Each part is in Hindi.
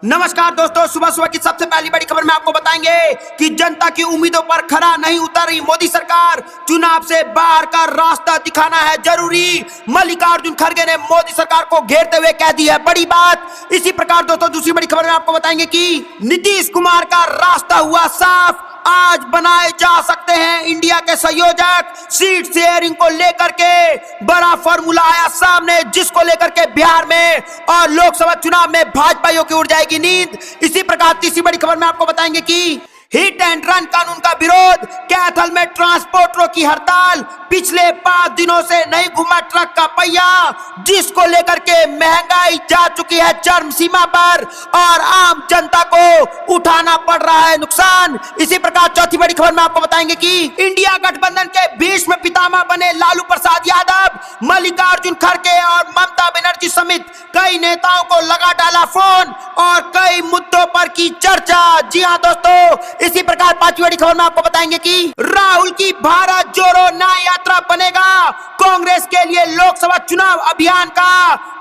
नमस्कार दोस्तों, सुबह सुबह की सबसे पहली बड़ी खबर में आपको बताएंगे कि जनता की उम्मीदों पर खरा नहीं उतर रही मोदी सरकार। चुनाव से बाहर का रास्ता दिखाना है जरूरी। मल्लिकार्जुन खड़गे ने मोदी सरकार को घेरते हुए कह दी है बड़ी बात। इसी प्रकार दोस्तों दूसरी बड़ी खबर में आपको बताएंगे कि नीतीश कुमार का रास्ता हुआ साफ। आज बनाए जा सकते हैं इंडिया के संयोजक। सीट शेयरिंग को लेकर के बड़ा फॉर्मूला आया सामने, जिसको लेकर के बिहार में और लोकसभा चुनाव में भाजपाइयों की उड़ जाएगी नींद। इसी प्रकार तीसरी बड़ी खबर में आपको बताएंगे कि हिट एंड रन कानून का विरोध, कैथल में ट्रांसपोर्टरों की हड़ताल। पिछले 5 दिनों से नहीं घुमा ट्रक का पहिया, जिसको लेकर के महंगाई जा चुकी है चरम सीमा पर और आम जनता को उठाना पड़ रहा है नुकसान। इसी प्रकार चौथी बड़ी खबर में आपको बताएंगे कि इंडिया गठबंधन के भीष्म पितामह बने लालू प्रसाद यादव। मल्लिकार्जुन खड़गे और ममता बनर्जी समेत कई नेताओं को लगा डाला फोन और कई मुद्दों पर की चर्चा। जी हाँ दोस्तों, इसी प्रकार पांचवी बड़ी खबर में आपको बताएंगे कि राहुल की भारत जोड़ो न्याय यात्रा बनेगा कांग्रेस के लिए लोकसभा चुनाव अभियान का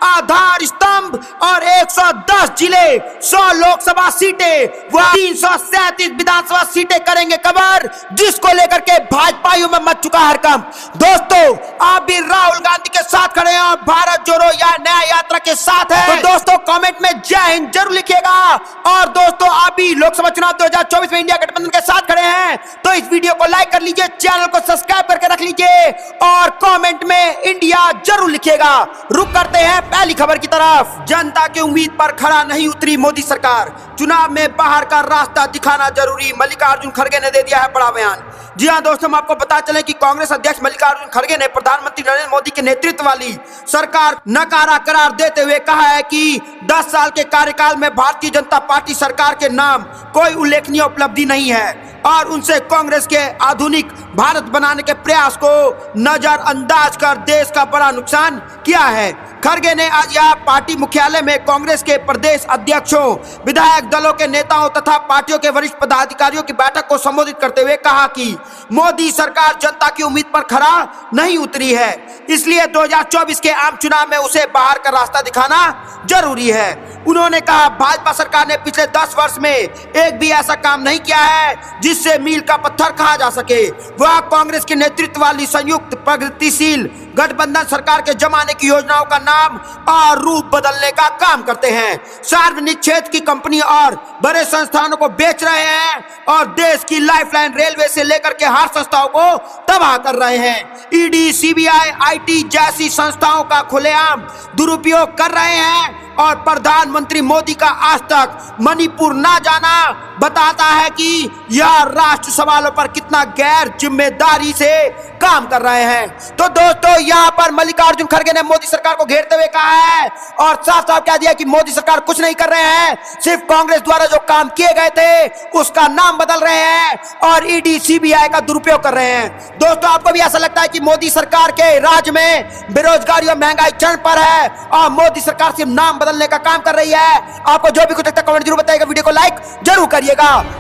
आधार स्तंभ और 110 जिले, 100 लोकसभा सीटें व 337 विधानसभा सीटें करेंगे कवर, जिसको लेकर के भाजपाइयों में मच चुका हड़कंप। दोस्तों आप भी राहुल गांधी के साथ खड़े हैं और भारत जोड़ो या न्याय यात्रा के साथ है तो दोस्तों कमेंट में जय हिंद जरूर लिखिएगा। और दोस्तों आप भी लोकसभा चुनाव 2024 में इंडिया गठबंधन के साथ खड़े हैं तो इस वीडियो को लाइक कर लीजिए, चैनल को सब्सक्राइब करके रख लीजिए और कमेंट में इंडिया जरूर लिखिएगा। रुक करते हैं पहली खबर की तरफ। जनता की उम्मीद पर खरा नहीं उतरी मोदी सरकार, चुनाव में बाहर का रास्ता दिखाना जरूरी। मल्लिकार्जुन खड़गे ने दे दिया है बड़ा बयान। जी हां दोस्तों, हम आपको पता चले कि कांग्रेस अध्यक्ष मल्लिकार्जुन खड़गे ने प्रधानमंत्री नरेंद्र मोदी के नेतृत्व वाली सरकार नकारा करार देते हुए कहा है कि 10 साल के कार्यकाल में भारतीय जनता पार्टी सरकार के नाम कोई उल्लेखनीय उपलब्धि नहीं है और उनसे कांग्रेस के आधुनिक भारत बनाने के प्रयास को नजरअंदाज कर देश का बड़ा नुकसान किया है। खड़गे ने आज यहां पार्टी मुख्यालय में कांग्रेस के प्रदेश अध्यक्षों, विधायक दलों के नेताओं तथा पार्टियों के वरिष्ठ पदाधिकारियों की बैठक को संबोधित करते हुए कहा कि मोदी सरकार जनता की उम्मीद पर खरा नहीं उतरी है, इसलिए 2024 के आम चुनाव में उसे बाहर का रास्ता दिखाना जरूरी है। उन्होंने कहा भाजपा सरकार ने पिछले 10 वर्ष में एक भी ऐसा काम नहीं किया है जिससे मील का पत्थर कहा जा सके। वह कांग्रेस के नेतृत्व वाली संयुक्त प्रगतिशील गठबंधन सरकार के जमाने की योजनाओं का नाम और रूप बदलने का काम करते हैं। सार्वजनिक क्षेत्र की कंपनी और बड़े संस्थानों को बेच रहे हैं और देश की लाइफलाइन रेलवे से लेकर के हर संस्थाओं को तबाह कर रहे हैं। ईडी, सीबीआई, आईटी जैसी संस्थाओं का खुलेआम दुरुपयोग कर रहे हैं और प्रधानमंत्री मोदी का आज तक मणिपुर ना जाना बताता है कि यह राष्ट्र सवालों पर कितना गैर जिम्मेदारी से काम कर रहे हैं। तो दोस्तों यहाँ पर मल्लिकार्जुन खड़गे ने मोदी सरकार को घेरते हुए कहा है और साफ साफ कह दिया कि मोदी सरकार कुछ नहीं कर रहे हैं, सिर्फ कांग्रेस द्वारा जो काम किए गए थे उसका नाम बदल रहे हैं और ईडी, सीबीआई का दुरुपयोग कर रहे हैं। दोस्तों आपको भी ऐसा लगता है कि मोदी सरकार के राज में बेरोजगारी और महंगाई चरम पर है और मोदी सरकार सिर्फ नाम बदलने का काम कर रही है? आपको जो भी कुछ लगता है कमेंट जरूर बताइएगा, वीडियो को लाइक जरूर करिएगा।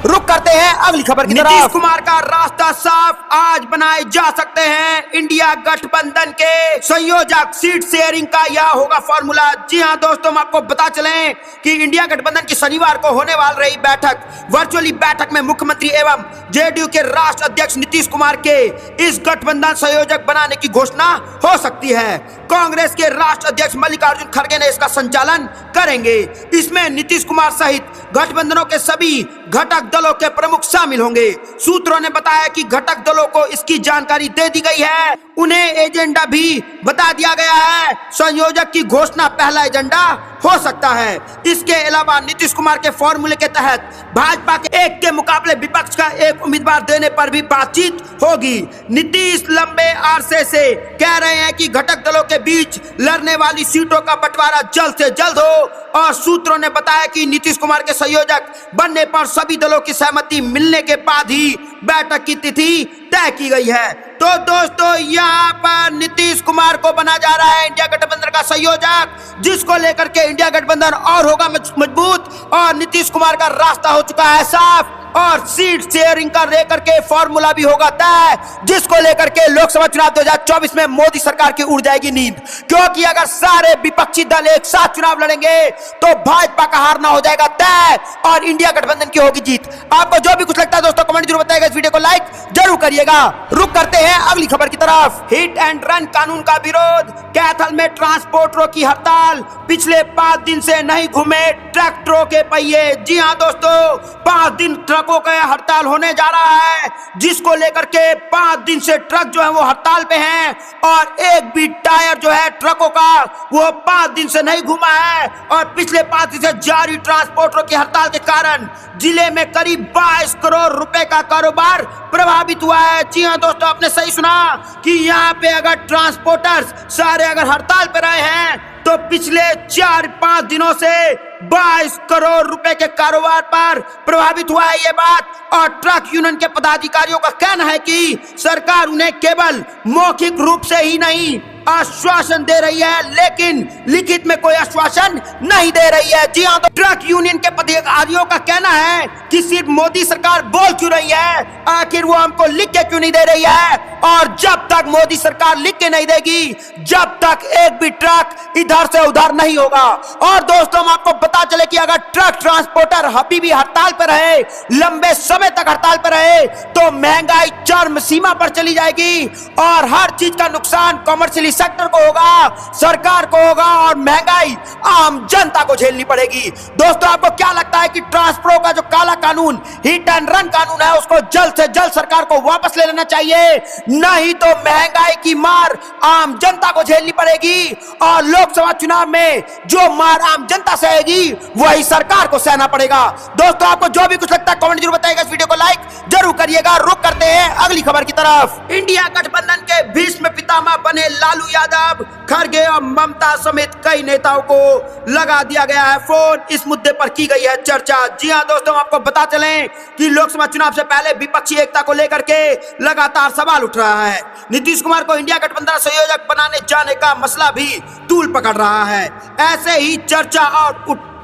रुक करते हैं अगली खबर की तरफ। नीतीश कुमार का रास्ता साफ, आज बनाए जा सकते हैं इंडिया गठबंधन के संयोजक। सीट शेयरिंग का यह होगा फॉर्मूला। जी हां दोस्तों, हम आपको बता चलें कि इंडिया गठबंधन की शनिवार को होने वाली रही बैठक, वर्चुअली बैठक में मुख्यमंत्री एवं जेडीयू के राष्ट्र अध्यक्ष नीतीश कुमार के इस गठबंधन संयोजक बनाने की घोषणा हो सकती है। कांग्रेस के राष्ट्र अध्यक्ष मल्लिकार्जुन खड़गे ने इसका संचालन करेंगे। इसमें नीतीश कुमार सहित गठबंधनों के सभी घटक दलों के प्रमुख शामिल होंगे। सूत्रों ने बताया कि घटक दलों को इसकी जानकारी दे दी गई है, उन्हें एजेंडा भी बता दिया गया है। संयोजक की घोषणा पहला एजेंडा हो सकता है। इसके अलावा नीतीश कुमार के फॉर्मूले के तहत भाजपा के एक के मुकाबले विपक्ष का एक उम्मीदवार देने पर भी बातचीत होगी। नीतीश लंबे अरसे से कह रहे हैं कि घटक दलों के बीच लड़ने वाली सीटों का बंटवारा जल्द से जल्द हो और सूत्रों ने बताया कि नीतीश कुमार के संयोजक बनने पर सभी दलों की सहमति मिलने के बाद ही बैठक की तिथि तय की गई है। तो दोस्तों यहाँ पर नीतीश कुमार को बना जा रहा है इंडिया गठबंधन का संयोजक, जिसको लेकर के इंडिया गठबंधन और होगा मजबूत और नीतीश कुमार का रास्ता हो चुका है साफ और सीट शेयरिंग का लेकर के फॉर्मूला भी होगा तय, जिसको लेकर के लोकसभा चुनाव 2024 में मोदी सरकार की उड़ जाएगी नींद। क्योंकि अगर सारे विपक्षी दल एक साथ चुनाव लड़ेंगे तो भाजपा का हारना हो जाएगा तय और इंडिया गठबंधन की होगी जीत। आपको जो भी कुछ लगता है दोस्तों कमेंट जरूर बताइएगा, इस वीडियो को लाइक जरूर करिएगा। रुक करते हैं अगली खबर की तरफ। हिट एंड रन कानून का विरोध, कैथल में ट्रांसपोर्टरों की हड़ताल, पिछले 5 दिन से नहीं घूमे ट्रैक्टरों के पहिए। जी हां दोस्तों, 5 दिन ट्रकों का हड़ताल होने जा रहा है, जिसको लेकर के 5 दिन से ट्रक जो है वो हड़ताल पे हैं और एक भी टायर जो है ट्रकों का वो 5 दिन से नहीं घूमा है। और पिछले 5 दिन से जारी ट्रांसपोर्टरों की हड़ताल के कारण जिले में करीब 22 करोड़ रुपए का कारोबार प्रभावित हुआ है। जी हां दोस्तों, आपने सही सुना कि यहाँ पे अगर ट्रांसपोर्टर्स सारे अगर हड़ताल पे रहे हैं तो पिछले 4-5 दिनों से 22 करोड़ रुपए के कारोबार पर प्रभावित हुआ है ये बात। और ट्रक यूनियन के पदाधिकारियों का कहना है कि सरकार उन्हें केवल मौखिक रूप से ही नहीं आश्वासन दे रही है, लेकिन लिखित में कोई आश्वासन नहीं दे रही है। जी हाँ, तो ट्रक यूनियन के पदाधिकारियों का कहना है कि सिर्फ मोदी सरकार बोल क्यों रही है, आखिर वो हमको लिख के क्यों नहीं दे रही है। और जब तक मोदी सरकार लिख के नहीं देगी, जब तक एक भी ट्रक इधर से उधर नहीं होगा। और दोस्तों, हम आपको पता चले कि अगर ट्रक ट्रांसपोर्टर अभी भी हड़ताल पर रहे, लंबे समय तक हड़ताल पर रहे, तो महंगाई चरम सीमा पर चली जाएगी और हर चीज का नुकसान कॉमर्शियल सेक्टर को होगा, सरकार को होगा और महंगाई आम जनता को झेलनी पड़ेगी। दोस्तों, आपको क्या लगता है कि ट्रांसपोर्ट का जो काला कानून, हिट एंड रन कानून है, उसको जल्द से जल्द सरकार को वापस ले लेना चाहिए, नहीं तो महंगाई की मार आम जनता को झेलनी पड़ेगी और लोकसभा चुनाव में जो मार आम जनता सहेगी वही सरकार को सहना पड़ेगा। दोस्तों, आपको जो भी कुछ लगता है कमेंट जरूर बताइएगा, इस वीडियो को लाइक जरूर करिएगा। रुक करते हैं अगली खबर की तरफ। इंडिया गठबंधन के भीष्म पितामह बने लालू यादव, खड़गे और ममता समेत कई नेताओं को लगा दिया गया है फोन। इस मुद्दे पर की गई है चर्चा। जी हां दोस्तों, आपको बता चलें कि लोकसभा चुनाव से पहले विपक्षी एकता को लेकर के लगातार सवाल उठ रहा है। नीतीश कुमार को इंडिया गठबंधन संयोजक बनाने जाने का मसला भी तूल पकड़ रहा है। ऐसे ही चर्चा और उठते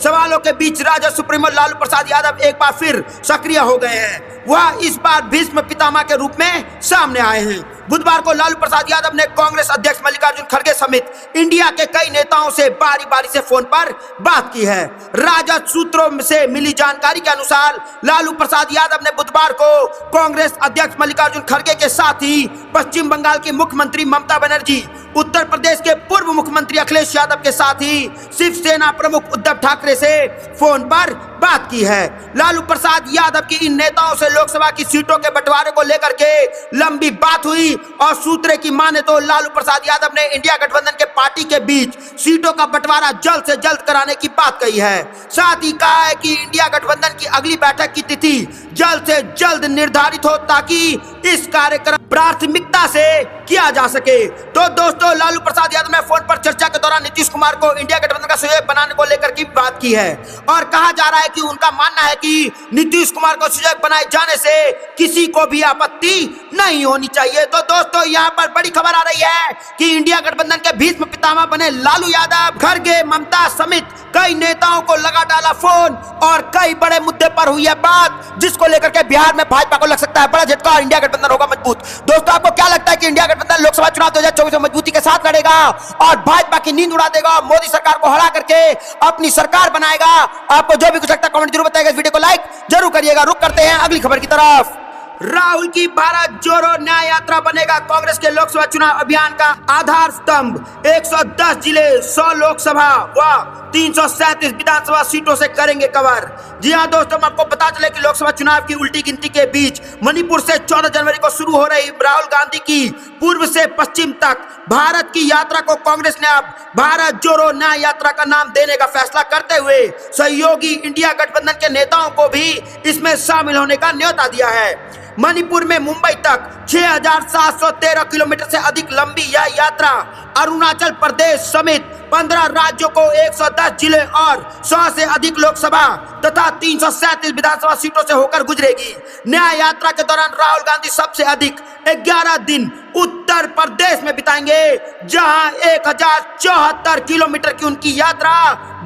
सवालों के बीच राजद सुप्रीमो लालू प्रसाद यादव एक बार फिर सक्रिय हो गए हैं। वह इस बार भीष्म पितामह के रूप में सामने आए हैं। बुधवार को लालू प्रसाद यादव ने कांग्रेस अध्यक्ष मल्लिकार्जुन खड़गे समेत इंडिया के कई नेताओं से बारी बारी से फोन पर बात की है। राजद सूत्रों से मिली जानकारी के अनुसार लालू प्रसाद यादव ने बुधवार को कांग्रेस अध्यक्ष मल्लिकार्जुन खड़गे के साथ ही पश्चिम बंगाल की मुख्यमंत्री ममता बनर्जी, उत्तर प्रदेश के पूर्व मुख्यमंत्री अखिलेश यादव के साथ ही शिवसेना प्रमुख उद्धव ठाकरे से फोन पर बात की है। लालू प्रसाद यादव की इन नेताओं से लोकसभा की सीटों के बंटवारे को लेकर के लंबी बात हुई और सूत्रे की माने तो लालू प्रसाद यादव ने इंडिया गठबंधन के पार्टी के बीच सीटों का बंटवारा जल्द से जल्द कराने की बात कही है। साथ ही कहा है कि इंडिया गठबंधन की अगली बैठक की तिथि जल्द से जल्द निर्धारित हो ताकि इस कार्यक्रम प्राथमिकता से किया जा सके। तो दोस्तों, लालू प्रसाद यादव ने फोन पर चर्चा के दौरान नीतीश कुमार को इंडिया गठबंधन का सहयोगी बनाने को लेकर की बात की है और कहा जा रहा है कि उनका मानना है कि नीतीश कुमार को सहयोगी बनाए जाने से किसी को भी आपत्ति नहीं होनी चाहिए। तो दोस्तों, यहाँ पर बड़ी खबर आ रही है कि इंडिया गठबंधन के भीष्म पितामह बने लालू यादव, खड़गे, ममता समेत कई नेताओं को लगा डाला फोन और कई बड़े मुद्दे पर हुई है बात, जिसको लेकर के बिहार में भाजपा को लग सकता है बड़ा झटका और इंडिया गठबंधन होगा मजबूत। दोस्तों, आपको क्या लगता है कि इंडिया गठबंधन लोकसभा चुनाव 2024 में मजबूती के साथ लड़ेगा और भाजपा की नींद उड़ा देगा, मोदी सरकार को हरा करके अपनी सरकार बनाएगा? आपको जो भी कुछ लगता है कमेंट जरूर बताइएगा, इस वीडियो को लाइक जरूर करिएगा। रुक करते हैं अगली खबर की तरफ। राहुल की भारत जोड़ो न्याय यात्रा बनेगा कांग्रेस के लोकसभा चुनाव अभियान का आधार स्तंभ। 110 जिले, 100 लोकसभा व 337 विधानसभा सीटों से करेंगे कवर। जी हां दोस्तों, आपको बता चले कि लोकसभा चुनाव की उल्टी गिनती के बीच मणिपुर से 14 जनवरी को शुरू हो रही राहुल गांधी की पूर्व से पश्चिम तक भारत की यात्रा को कांग्रेस ने अब भारत जोड़ो न्याय यात्रा का नाम देने का फैसला करते हुए सहयोगी इंडिया गठबंधन के नेताओं को भी इसमें शामिल होने का न्योता दिया है। मणिपुर में मुंबई तक 6,713 किलोमीटर से अधिक लंबी यह यात्रा अरुणाचल प्रदेश समेत 15 राज्यों को 110 जिले और 100 से अधिक लोकसभा तथा 337 विधानसभा सीटों से होकर गुजरेगी। न्याय यात्रा के दौरान राहुल गांधी सबसे अधिक 11 दिन उत्तर प्रदेश में बिताएंगे, जहां 1074 किलोमीटर की उनकी यात्रा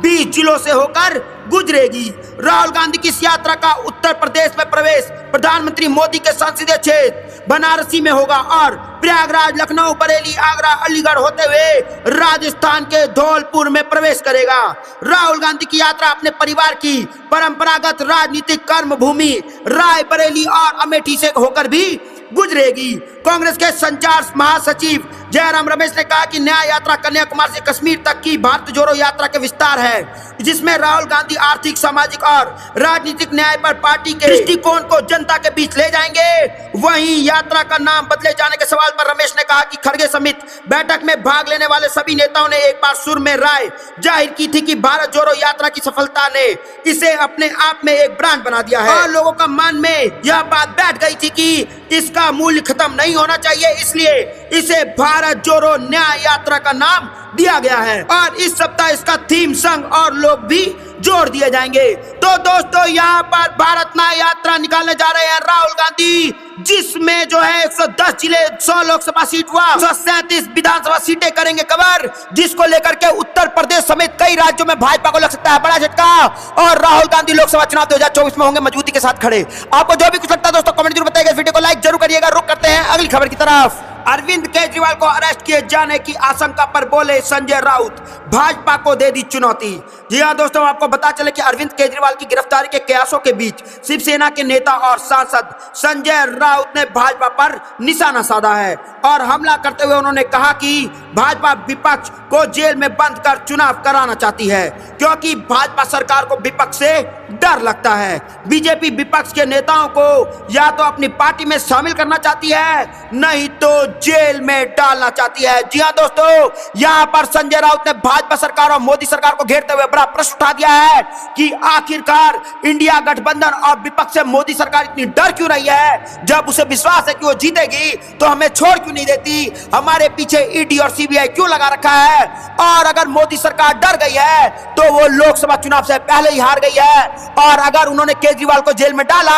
20 जिलों से होकर गुजरेगी। राहुल गांधी की इस यात्रा का उत्तर प्रदेश में प्रवेश प्रधानमंत्री मोदी के संसदीय क्षेत्र बनारसी में होगा और प्रयागराज, लखनऊ, बरेली, आगरा, अलीगढ़ होते हुए राजस्थान के धौलपुर में प्रवेश करेगा। राहुल गांधी की यात्रा अपने परिवार की परंपरागत राजनीतिक कर्मभूमि रायबरेली और अमेठी से होकर भी गुजरेगी। कांग्रेस के संचार महासचिव जयराम रमेश ने कहा कि न्याय यात्रा कन्याकुमारी से कश्मीर तक की भारत जोड़ो यात्रा के विस्तार है, जिसमें राहुल गांधी आर्थिक, सामाजिक और राजनीतिक न्याय पर पार्टी के दृष्टिकोण को जनता के बीच ले जाएंगे। वहीं यात्रा का नाम बदले जाने के सवाल पर रमेश ने कहा कि खड़गे समित बैठक में भाग लेने वाले सभी नेताओं ने एक बार सुर में राय जाहिर की थी कि भारत जोड़ो यात्रा की सफलता ने इसे अपने आप में एक ब्रांड बना दिया है और लोगों का मन में यह बात बैठ गई थी कि इसका मूल्य खत्म नहीं होना चाहिए, इसलिए इसे भारत जोड़ो न्याय यात्रा का नाम दिया गया है और इस सप्ताह इसका थीम संग और लोग भी जोड़ दिए जाएंगे। तो दोस्तों, यहाँ पर भारत न्याय यात्रा निकालने जा रहे हैं राहुल गांधी, जिसमें जो है 110 जिले, 100 लोकसभा सीट व 137 विधानसभा सीटें करेंगे कवर, जिसको लेकर के उत्तर प्रदेश समेत कई राज्यों में भाजपा को लग सकता है बड़ा झटका और राहुल गांधी लोकसभा चुनाव 2024 में होंगे मजबूती के साथ खड़े। आपको जो भी कुछ लगता है दोस्तों कमेंट जरूर बताइएगा, वीडियो को लाइक जरूर करिएगा। रुक करते हैं अगली खबर की तरफ। अरविंद केजरीवाल को अरेस्ट किए जाने की आशंका पर बोले संजय राउत, भाजपा को दे दी चुनौती। जी हां दोस्तों, आपको बता चले कि अरविंद केजरीवाल की गिरफ्तारी के कयासों के बीच शिवसेना के नेता और सांसद संजय राउत ने भाजपा पर निशाना साधा है और हमला करते हुए उन्होंने कहा कि भाजपा विपक्ष को जेल में बंद कर चुनाव कराना चाहती है, क्योंकि भाजपा सरकार को विपक्ष से डर लगता है। बीजेपी विपक्ष के नेताओं को या तो अपनी पार्टी में शामिल करना चाहती है, नहीं तो जेल में डालना चाहती है। जी हां दोस्तों, यहां पर संजय राउत ने भाजपा सरकार और मोदी सरकार को घेरते हुए बड़ा प्रश्न उठा दिया है कि आखिरकार इंडिया गठबंधन और विपक्ष से मोदी सरकार इतनी डर क्यों रही है। जब उसे विश्वास है कि वो जीतेगी तो हमें छोड़ क्यों नहीं देती, हमारे पीछे ईडी और सीबीआई क्यों लगा रखा है। और अगर मोदी सरकार डर गई है तो वो लोकसभा चुनाव से पहले ही हार गई है और अगर उन्होंने केजरीवाल को जेल में डाला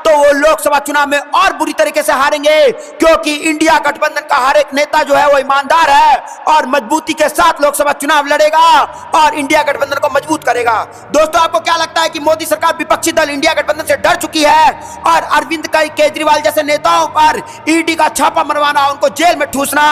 तो वो लोकसभा चुनाव में और बुरी तरीके से हारेंगे, क्योंकि इंडिया गठबंधन का हर एक नेता जो है वो ईमानदार है और मजबूती के साथ लोकसभा चुनाव लड़ेगा और इंडिया गठबंधन को मजबूत करेगा। दोस्तों, आपको क्या लगता है कि मोदी सरकार विपक्षी दल इंडिया गठबंधन से डर चुकी है और अरविंद केजरीवाल जैसे नेताओं पर ईडी का छापा मरवाना, उनको जेल में ठूसना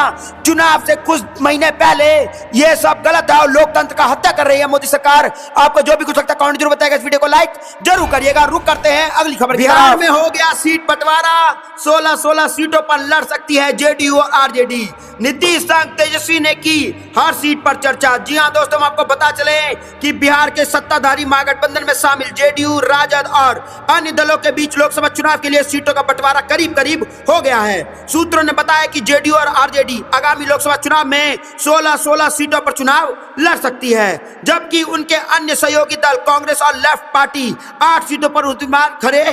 चुनाव से कुछ महीने पहले, ये सब गलत है और लोकतंत्र का हत्या कर रही है मोदी सरकार। आपको जो भी कुछ लगता है कमेंट जरूर बताइएगा, इस वीडियो को लाइक जरूर करिएगा। रुक करते हैं अगली खबर। बिहार में हो गया सीट बंटवारा, 16 सीटों पर लड़ सकती है जेडीयू और आरजेडी। नीतीश संग तेजस्वी ने की हर सीट पर चर्चा। जी हां दोस्तों, हम आपको बता चले कि बिहार के सत्ताधारी महागठबंधन में शामिल जेडीयू, राजद और अन्य दलों के बीच लोकसभा चुनाव के लिए सीटों का बंटवारा करीब करीब हो गया है। सूत्रों ने बताया कि जेडीयू और आरजेडी आगामी लोकसभा चुनाव में 16 सीटों पर चुनाव लड़ सकती है, जबकि उनके अन्य सहयोगी दल कांग्रेस और लेफ्ट पार्टी 8 सीटों पर उम्मीदवार खड़े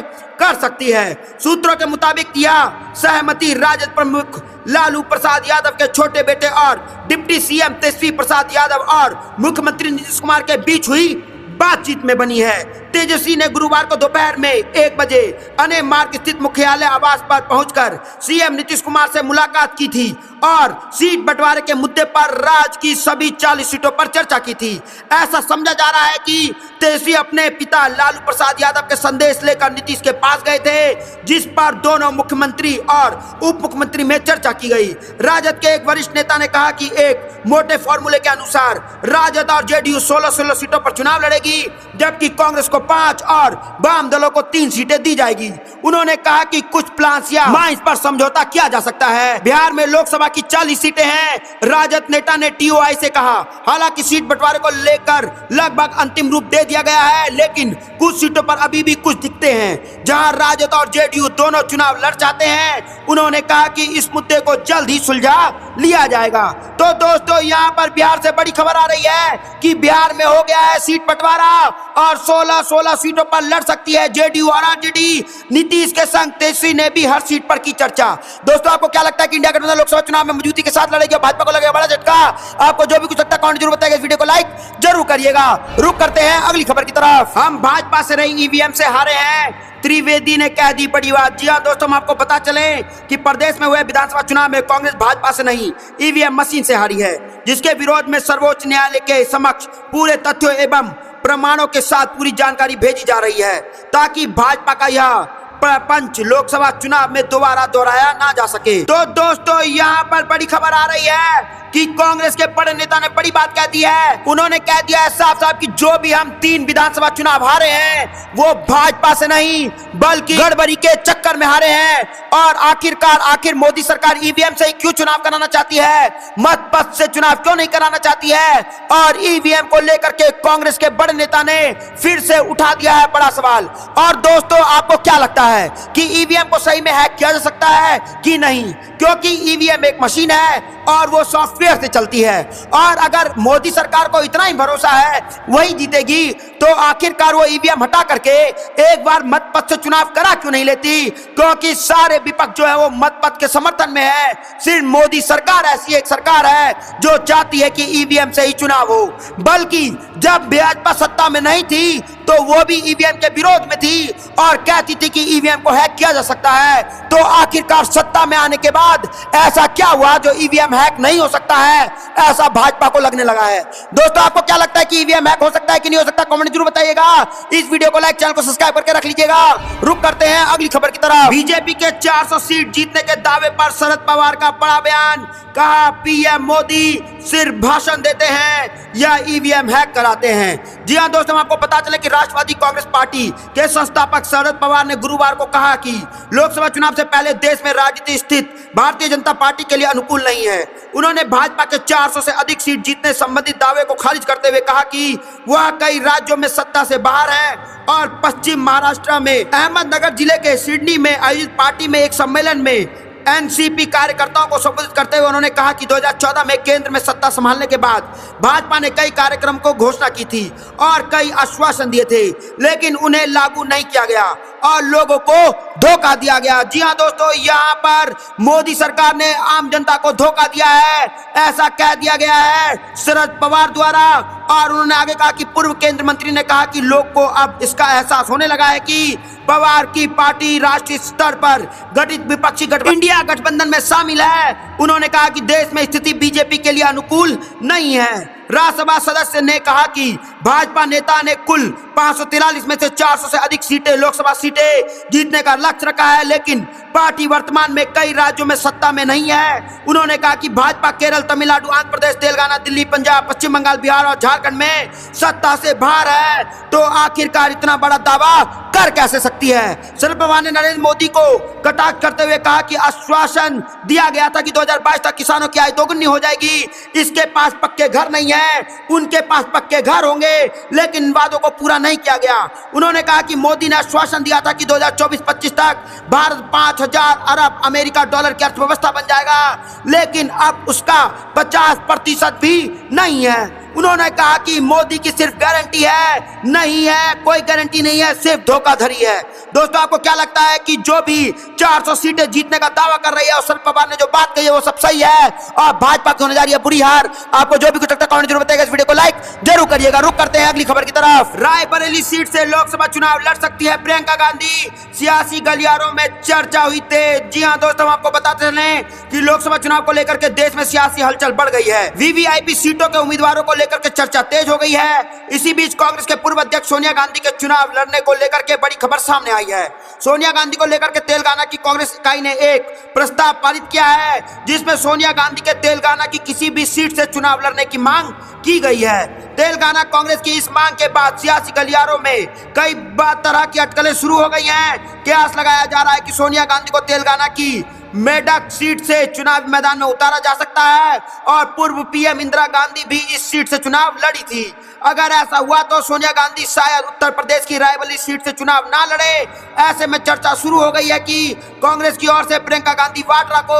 कर सकती है। सूत्रों के मुताबिक यह सहमति राजद प्रमुख लालू प्रसाद यादव के छोटे बेटे और डिप्टी सीएम तेजस्वी प्रसाद यादव और मुख्यमंत्री नीतीश कुमार के बीच हुई बातचीत में बनी है। तेजस्वी ने गुरुवार को दोपहर में 1 बजे अने मार्ग स्थित मुख्यालय आवास पर पहुंचकर सीएम नीतीश कुमार से मुलाकात की थी और सीट बंटवारे के मुद्दे पर राज्य की सभी 40 सीटों पर चर्चा की थी। ऐसा समझा जा रहा है कि तेजस्वी अपने पिता लालू प्रसाद यादव के संदेश लेकर नीतीश के पास गए थे, जिस पर दोनों मुख्यमंत्री और उप मुख्यमंत्री में चर्चा की गई। राजद के एक वरिष्ठ नेता ने कहा कि एक मोटे फॉर्मूले के अनुसार राजद और जेडीयू 16 सीटों पर चुनाव लड़ेगी, जबकि कांग्रेस को 5 और वाम दलों को 3 सीटें दी जाएगी। उन्होंने कहा कि कुछ प्लान्स या माइंस पर समझौता किया जा सकता है। बिहार में लोकसभा की 40 सीटें हैं। राजद नेता ने टीओआई से कहा, हालांकि सीट बंटवारे को लेकर लगभग अंतिम रूप दे दिया गया है, लेकिन कुछ सीटों पर अभी भी कुछ दिक्कतें हैं जहां राजद और जेडीयू दोनों चुनाव लड़ चाहते हैं। उन्होंने कहा कि इस मुद्दे को जल्द ही सुलझा लिया जाएगा। तो दोस्तों यहाँ पर बिहार से बड़ी खबर आ रही है कि बिहार में हो गया है सीट बंटवारा और 16 सीटों पर लड़ सकती है जेडीयू और आरजेडी। नीतीश के संग तेजस्वी ने भी हर सीट पर की चर्चा। दोस्तों आपको क्या लगता है कि इंडिया गठबंधन लोकसभा चुनाव में मजबूती के साथ लड़ेगी, भाजपा को लगेगा बड़ा झटका? आपको जो भी कुछ लगता है कमेंट जरूर बताइएगा, इस वीडियो को लाइक जरूर करिएगा। रुक करते हैं अगली खबर की तरफ। हम भाजपा से नहीं ईवीएम से हारे हैं, त्रिवेदी ने कह दी बड़ी बात। जी हां दोस्तों, हम आपको पता चले कि प्रदेश में हुए विधानसभा चुनाव में कांग्रेस भाजपा से नहीं ईवीएम मशीन से हारी है, जिसके विरोध में सर्वोच्च न्यायालय के समक्ष पूरे तथ्यों एवं प्रमाणों के साथ पूरी जानकारी भेजी जा रही है, ताकि भाजपा का यह पंच लोकसभा चुनाव में दोबारा दोहराया ना जा सके। तो दोस्तों यहाँ पर बड़ी खबर आ रही है कि कांग्रेस के बड़े नेता ने बड़ी बात कह दी है। उन्होंने कह दिया है साफ साफ कि जो भी हम 3 विधानसभा चुनाव हारे हैं वो भाजपा से नहीं बल्कि गड़बड़ी के चक्कर में हारे हैं। और आखिर मोदी सरकार ईवीएम से ही क्यों चुनाव कराना चाहती है, मत पथ से चुनाव क्यों नहीं कराना चाहती है? और ईवीएम को लेकर के कांग्रेस के बड़े नेता ने फिर से उठा दिया है बड़ा सवाल। और दोस्तों आपको क्या लगता है कि ईवीएम को सही में हैक किया जा सकता है कि नहीं? क्योंकि ईवीएम एक मशीन है और वो सॉफ्टवेयर से चलती है, और अगर मोदी सरकार को इतना ही भरोसा है वही जीतेगी, तो आखिरकार वो ईवीएम हटा करके एक बार मत पथ से चुनाव करा क्यों नहीं लेती? क्योंकि सारे विपक्ष जो है वो मत पथ के समर्थन में है। सिर्फ मोदी सरकार ऐसी एक सरकार है जो चाहती है कि ईवीएम से ही चुनाव हो। बल्कि जब भाजपा सत्ता में नहीं थी तो वो भी ईवीएम के विरोध में थी और कहती थी कि ईवीएम को हैक किया जा सकता है। तो आखिरकार सत्ता में आने के बाद ऐसा क्या हुआ जो ईवीएम हैक नहीं हो सकता है, ऐसा भाजपा को लगने लगा है। दोस्तों आपको क्या लगता है कि ईवीएम हैक हो सकता है कि नहीं हो सकता, कमेंट जरूर बताइएगा। इस वीडियो को लाइक, चैनल को सब्सक्राइब करके रख लीजिएगा। रुक करते हैं अगली खबर की तरफ। बीजेपी के 400 सीट जीतने के दावे पर शरद पवार का बड़ा बयान। कहा पीएम मोदी सिर्फ भाषण देते हैं या ईवीएम हैक कराते हैं। जी हां दोस्तों, आपको पता चले कि राष्ट्रवादी कांग्रेस पार्टी के संस्थापक शरद पवार ने गुरुवार को कहा कि लोकसभा चुनाव से पहले देश में राजनीति स्थिति भारतीय जनता पार्टी के लिए अनुकूल नहीं है। उन्होंने भाजपा के 400 से अधिक सीट जीतने संबंधित दावे को खारिज करते हुए कहा कि वह कई राज्यों में सत्ता से बाहर है और पश्चिम महाराष्ट्र में अहमदनगर जिले के सिडनी में आयोजित पार्टी में एक सम्मेलन में एनसीपी कार्यकर्ताओं को संबोधित करते हुए उन्होंने कहा कि 2014 में केंद्र में सत्ता संभालने के बाद भाजपा ने कई कार्यक्रम को घोषणा की थी और कई आश्वासन दिए थे, लेकिन उन्हें लागू नहीं किया गया और लोगों को धोखा दिया गया। जी हां दोस्तों, यहाँ पर मोदी सरकार ने आम जनता को धोखा दिया है, ऐसा कह दिया गया है शरद पवार द्वारा। और उन्होंने आगे कहा कि पूर्व केंद्रीय मंत्री ने कहा कि लोग को अब इसका एहसास होने लगा है कि पवार की पार्टी राष्ट्रीय स्तर पर गठित विपक्षी इंडिया गठबंधन में शामिल है। उन्होंने कहा कि देश में स्थिति बीजेपी के लिए अनुकूल नहीं है। राज्यसभा सदस्य ने कहा कि भाजपा नेता ने कुल 543 में से 400 से अधिक सीटें लोकसभा सीटें जीतने का लक्ष्य रखा है, लेकिन पार्टी वर्तमान में कई राज्यों में सत्ता में नहीं है। उन्होंने कहा कि भाजपा केरल, तमिलनाडु, आंध्र प्रदेश, तेलंगाना, दिल्ली, पंजाब, पश्चिम बंगाल, बिहार और झारखंड में सत्ता से बाहर है। तो आखिरकार इतना बड़ा दावा कर कैसे सकती है? शरद पवार ने नरेंद्र मोदी को कटाक्ष करते हुए कहा कि आश्वासन दिया गया था कि 2022 तक किसानों की आय दोगुनी हो जाएगी। इसके पास पक्के घर नहीं है, उनके पास पक्के घर होंगे, लेकिन इन वादों को पूरा नहीं किया गया। उन्होंने कहा कि मोदी ने आश्वासन दिया था कि 2024-25 तक भारत 5000 अरब अमेरिका डॉलर की अर्थव्यवस्था बन जाएगा, लेकिन अब उसका 50% भी नहीं है। उन्होंने कहा कि मोदी की सिर्फ गारंटी है, नहीं है, कोई गारंटी नहीं है, सिर्फ धोखाधड़ी है। दोस्तों आपको क्या लगता है कि जो भी 400 सीटें जीतने का दावा कर रही है और शरद पवार ने जो बात कही है वो सब सही है और भाजपा की होने जा रही है बुरी हार? आपको जो भी कुछ लगता है कमेंट जरूर बताइएगा, इस वीडियो को लाइक जरूर करिएगा। रुक करते हैं अगली खबर की तरफ। रायबरेली सीट से लोकसभा चुनाव लड़ सकती है प्रियंका गांधी, सियासी गलियारों में चर्चा हुई तेज। जी हां दोस्तों, हम आपको बताते चलें कि लोकसभा चुनाव को लेकर के देश में सियासी हलचल बढ़ गई है। वीवीआईपी सीटों के उम्मीदवारों को लेकर के चर्चा तेज हो गई है। इसी बीच कांग्रेस के पूर्व अध्यक्ष सोनिया गांधी के चुनाव लड़ने को लेकर के बड़ी खबर सामने आई है। सोनिया गांधी को लेकर के तेलंगाना की कांग्रेस इकाई ने एक प्रस्ताव पारित किया है, जिसमें सोनिया गांधी के तेलंगाना की किसी भी सीट से चुनाव लड़ने की मांग की गई है। तेलंगाना कांग्रेस की इस मांग के बाद सियासी गलियारों में कई तरह की अटकलें शुरू हो गई हैं। कयास लगाया जा रहा है कि सोनिया गांधी को तेलंगाना की मेडक सीट से चुनाव मैदान में उतारा जा सकता है और पूर्व पीएम इंदिरा गांधी भी इस सीट से चुनाव लड़ी थी। अगर ऐसा हुआ तो सोनिया गांधी शायद उत्तर प्रदेश की रायबरेली सीट से चुनाव ना लड़े। ऐसे में चर्चा शुरू हो गई है कि कांग्रेस की ओर से प्रियंका गांधी वाड्रा को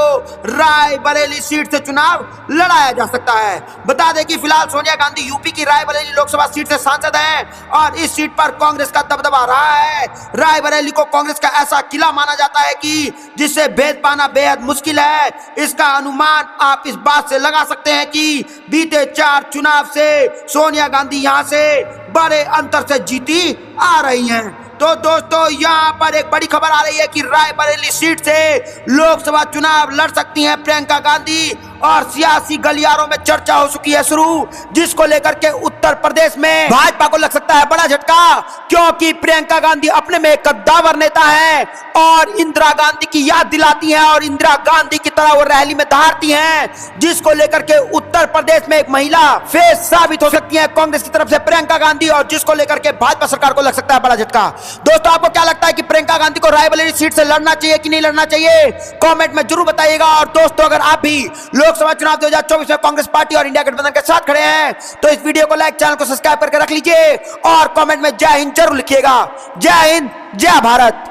रायबरेली सीट से चुनाव लड़ाया जा सकता है। बता दें कि फिलहाल सोनिया गांधी यूपी की रायबरेली लोकसभा सीट से सांसद हैं और इस सीट पर कांग्रेस का दबदबा रहा है। रायबरेली को कांग्रेस का ऐसा किला माना जाता है कि जिससे भेद पाना बेहद मुश्किल है। इसका अनुमान आप इस बात से लगा सकते हैं कि बीते 4 चुनाव से सोनिया गांधी यहां से बड़े अंतर से जीती आ रही हैं। तो दोस्तों यहाँ पर एक बड़ी खबर आ रही है कि रायबरेली सीट से लोकसभा चुनाव लड़ सकती हैं प्रियंका गांधी और सियासी गलियारों में चर्चा हो चुकी है शुरू, जिसको लेकर के उत्तर प्रदेश में भाजपा को लग सकता है बड़ा झटका, क्योंकि प्रियंका गांधी अपने में एक कद्दावर नेता है और इंदिरा गांधी की याद दिलाती हैं और इंदिरा गांधी की तरह वो रैली में दहाड़ती हैं, जिसको लेकर के उत्तर प्रदेश में एक महिला फेस साबित हो सकती है कांग्रेस की तरफ से प्रियंका गांधी, और जिसको लेकर के भाजपा सरकार को लग सकता है बड़ा झटका। दोस्तों आपको क्या लगता है कि प्रियंका गांधी को रायबरेली सीट से लड़ना चाहिए कि नहीं लड़ना चाहिए, कमेंट में जरूर बताइएगा। और दोस्तों अगर आप भी लोकसभा चुनाव 2024 में कांग्रेस पार्टी और इंडिया गठबंधन के साथ खड़े हैं तो इस वीडियो को लाइक, चैनल को सब्सक्राइब करके रख लीजिए और कमेंट में जय हिंद जरूर लिखिएगा। जय हिंद, जय भारत।